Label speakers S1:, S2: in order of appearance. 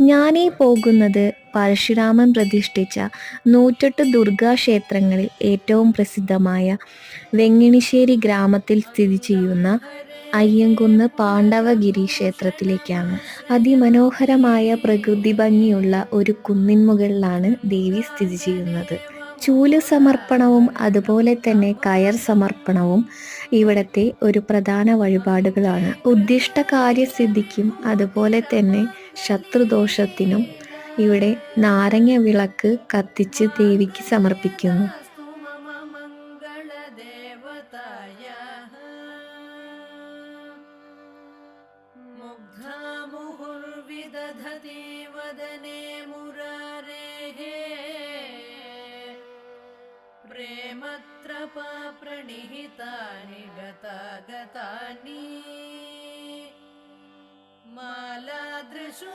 S1: ഞാനീ പോകുന്നത് പരശുരാമൻ പ്രതിഷ്ഠിച്ച 108 ദുർഗാക്ഷേത്രങ്ങളിൽ ഏറ്റവും പ്രസിദ്ധമായ വെങ്ങിണിശ്ശേരി ഗ്രാമത്തിൽ സ്ഥിതി ചെയ്യുന്ന അയ്യങ്കുന്ന് പാണ്ഡവഗിരി ക്ഷേത്രത്തിലേക്കാണ്. അതിമനോഹരമായ പ്രകൃതി ഭംഗിയുള്ള ഒരു കുന്നിൻ മുകളിലാണ് ദേവി സ്ഥിതി ചെയ്യുന്നത്. ചൂല് സമർപ്പണവും അതുപോലെ തന്നെ കയർ സമർപ്പണവും ഇവിടത്തെ ഒരു പ്രധാന വഴിപാടുകളാണ്. ഉദ്ദിഷ്ട കാര്യസിദ്ധിക്കും അതുപോലെ തന്നെ ശത്രുദോഷത്തിനും ഇവിടെ നാരങ്ങ വിളക്ക് കത്തിച്ച് ദേവിക്ക് സമർപ്പിക്കുന്നു.
S2: प्रेमत्रपा प्रणिहितानि गतागतानि